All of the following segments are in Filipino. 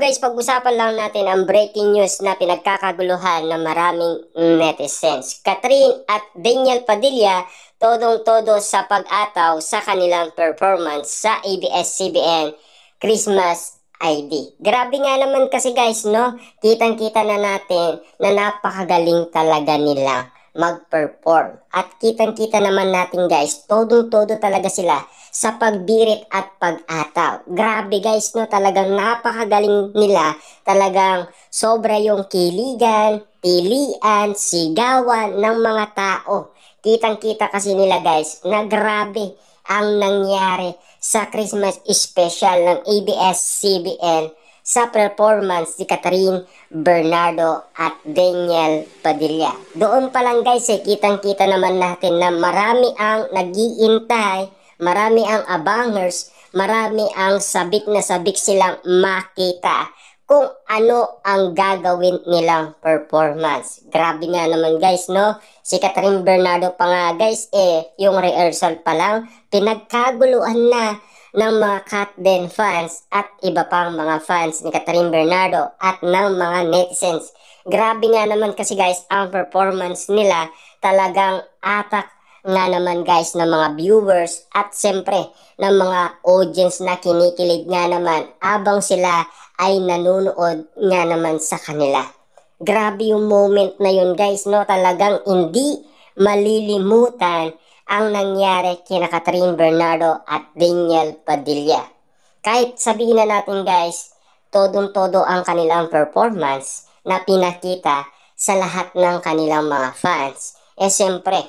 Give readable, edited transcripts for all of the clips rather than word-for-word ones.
guys, pag-usapan lang natin ang breaking news na pinagkakaguluhan ng maraming netizens. Kathryn at Daniel Padilla, todong-todo sa pag-ataw sa kanilang performance sa ABS-CBN Christmas ID. Grabe nga naman kasi guys, no? Kitang-kita na natin na napakagaling talaga nila mag-perform. At kitang-kita naman natin guys, todong-todo talaga sila sa pagbirit at pag-ataw. Grabe guys, no? Talagang napakagaling nila. Talagang sobra yung kiligan, pilian, sigawan ng mga tao. Kitang-kita kasi nila guys na grabe ang nangyari sa Christmas special ng ABS-CBN sa performance ni Kathryn Bernardo at Daniel Padilla. Doon pa lang guys, kitang-kita naman natin na marami ang nag-iintay, marami ang abangers, marami ang sabik na sabik silang makita kung ano ang gagawin nilang performance. Grabe nga naman guys, no? Si Kathryn Bernardo pa nga guys, yung rehearsal pa lang, pinagkaguluhan na ng mga Katden fans at iba pang mga fans ni Kathryn Bernardo at ng mga netizens. Grabe nga naman kasi guys, ang performance nila talagang atak nga naman guys ng mga viewers at siyempre ng mga audience na kinikilig nga naman abang sila ay nanonood nga naman sa kanila. Grabe yung moment na yun guys, no? Talagang hindi malilimutan ang nangyari kina Kathryn Bernardo at Daniel Padilla. Kahit sabihin na natin guys, todong-todo ang kanilang performance na pinakita sa lahat ng kanilang mga fans. Siyempre,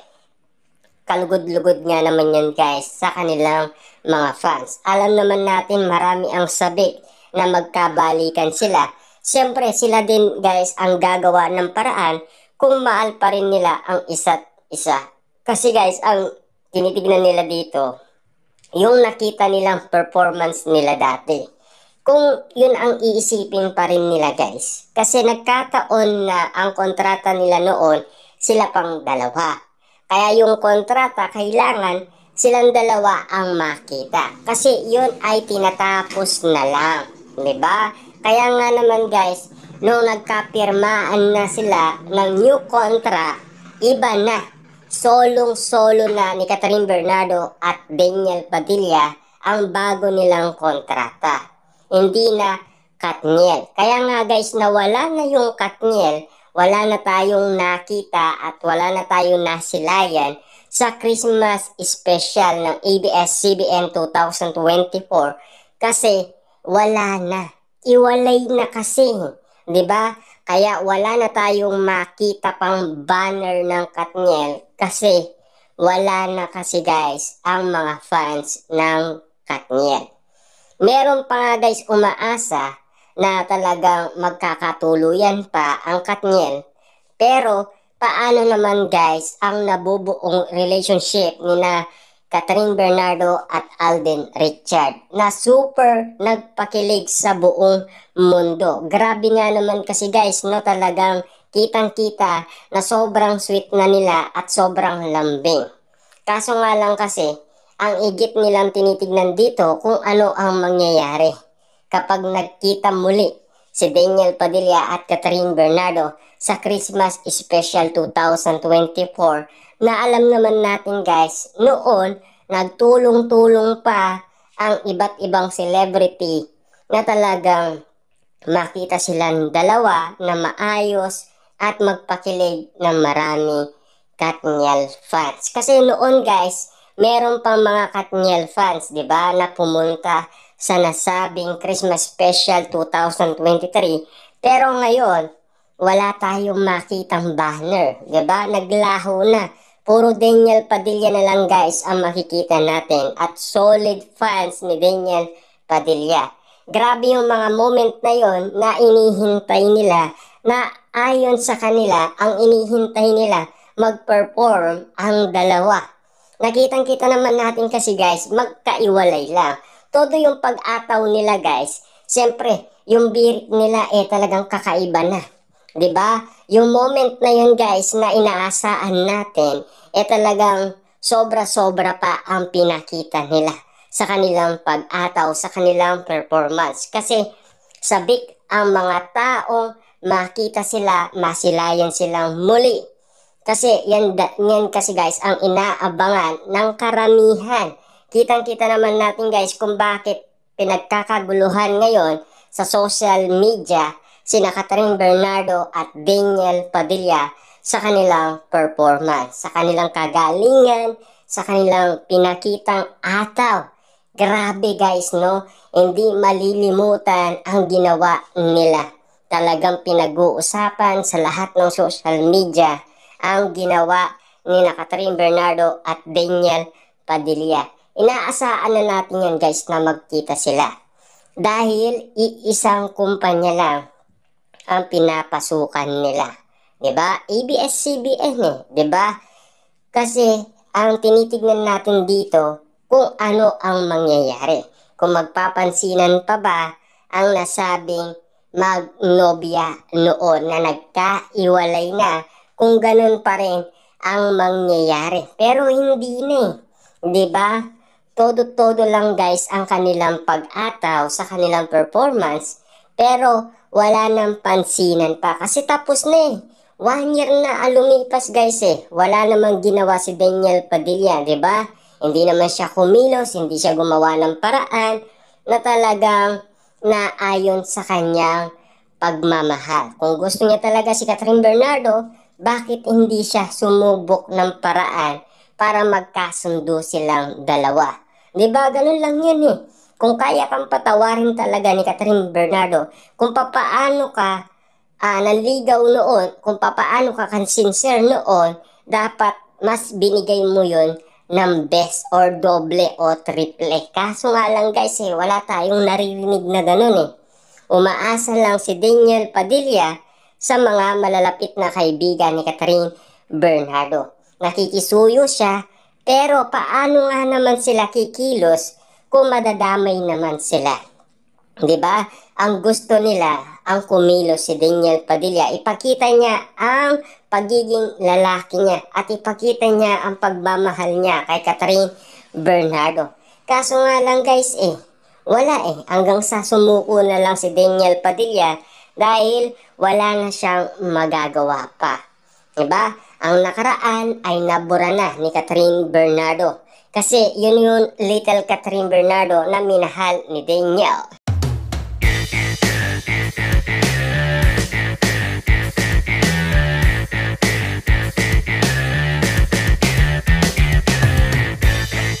kalugod-lugod nga naman yan guys sa kanilang mga fans. Alam naman natin marami ang sabik na magkabalikan sila. Siyempre sila din guys ang gagawa ng paraan kung mahal pa rin nila ang isa't isa. Kasi guys, ang tinitignan nila dito, yung nakita nilang performance nila dati. Kung yun ang iisipin pa rin nila guys. Kasi nagkataon na ang kontrata nila noon, sila pang dalawa. Kaya yung kontrata, kailangan silang dalawa ang makita. Kasi yun ay tinatapos na lang. Diba? Kaya nga naman guys, nung nagkapirmaan na sila ng new contract, iba na. Solong-solo na ni Kathryn Bernardo at Daniel Padilla ang bago nilang kontrata. Hindi na Katniel. Kaya nga guys, nawala na yung Katniel, wala na tayong nakita at wala na tayong nasilayan sa Christmas special ng ABS-CBN 2024 kasi wala na. Iwalay na kasi. 'Di ba? Kaya wala na tayong makita pang banner ng Katniel kasi wala na kasi guys ang mga fans ng Katniel. Meron pa nga guys umaasa na talagang magkakatuluyan pa ang Katniel. Pero paano naman guys ang nabubuong relationship ni na Kathryn Bernardo at Alden Richard na super nagpakilig sa buong mundo. Grabe nga naman kasi guys, no, talagang kitang-kita na sobrang sweet na nila at sobrang lambing. Kaso nga lang kasi, ang igit nilang tinitignan dito kung ano ang mangyayari kapag nagkita muli si Daniel Padilla at Kathryn Bernardo sa Christmas Special 2024 na alam naman natin guys, noon nagtulong-tulong pa ang iba't ibang celebrity na talagang makita silang dalawa na maayos at magpakilig ng marami Katniel fans. Kasi noon guys, meron pang mga Katniel fans, 'di ba, na pumunta sa nasabing Christmas Special 2023. Pero ngayon, wala tayong makitang banner, 'di ba? Naglaho na. Puro Daniel Padilla na lang guys ang makikita natin at solid fans ni Daniel Padilla. Grabe yung mga moment na yon na inihintay nila na ayon sa kanila, ang inihintay nila mag-perform ang dalawa. Nakitang-kita naman natin kasi guys, magkaiwalay lang. Todo yung pag-ataw nila guys, siyempre, yung birit nila talagang kakaiba na. 'Di ba? Yung moment na yun guys na inaasahan natin, talagang sobra-sobra pa ang pinakita nila sa kanilang pag-ataw, sa kanilang performance. Kasi sabik ang mga taong makita sila, masilayan silang muli. Kasi yan kasi guys ang inaabangan ng karamihan. Kitang-kita naman natin guys kung bakit pinagkakaguluhan ngayon sa social media sina Catherine Bernardo at Daniel Padilla sa kanilang performance, sa kanilang kagalingan, sa kanilang pinakitang ataw. Grabe guys, no? Hindi malilimutan ang ginawa nila. Talagang pinag-uusapan sa lahat ng social media ang ginawa ni Catherine Bernardo at Daniel Padilla. Inaasaan na natin yan guys na magkita sila. Dahil iisang kumpanya lang ang pinapasukan nila. 'Di ba? ABS-CBN 'di ba? Kasi ang tinitignan natin dito kung ano ang mangyayari. Kung magpapansinan pa ba ang nasabing magnobya noon na nagkaiwalay na, kung ganun pa rin ang mangyayari. Pero hindi na 'di ba? Todo-todo lang guys ang kanilang pag-ataw sa kanilang performance, pero wala nang pansinan pa kasi tapos na 1 year na ang lumipas guys Wala namang ginawa si Daniel Padilla, 'di ba? Hindi naman siya kumilos, hindi siya gumawa ng paraan na talagang naayon sa kanyang pagmamahal. Kung gusto niya talaga si Catherine Bernardo, bakit hindi siya sumubok ng paraan para magkasundo silang dalawa? 'Di ba? Ganun lang yun Kung kaya kang patawarin talaga ni Catherine Bernardo, kung papaano ka nanligaw noon, kung papaano ka sincere noon, dapat mas binigay mo yun ng best or doble o triple. Kaso nga lang guys wala tayong naririnig na ganun Umaasa lang si Daniel Padilla sa mga malalapit na kaibigan ni Catherine Bernardo. Nakikisuyo siya, pero paano nga naman sila kikilos kung madadamay naman sila? 'Di ba? Ang gusto nila, ang kumilos si Daniel Padilla, ipakita niya ang pagiging lalaki niya at ipakita niya ang pagmamahal niya kay Catherine Bernardo. Kaso nga lang guys wala hanggang sa sumuko na lang si Daniel Padilla dahil wala na siyang magagawa pa. 'Di ba? Ang nakaraan ay nabura na ni Catherine Bernardo. Kasi yun yung little Catherine Bernardo na minahal ni Daniel.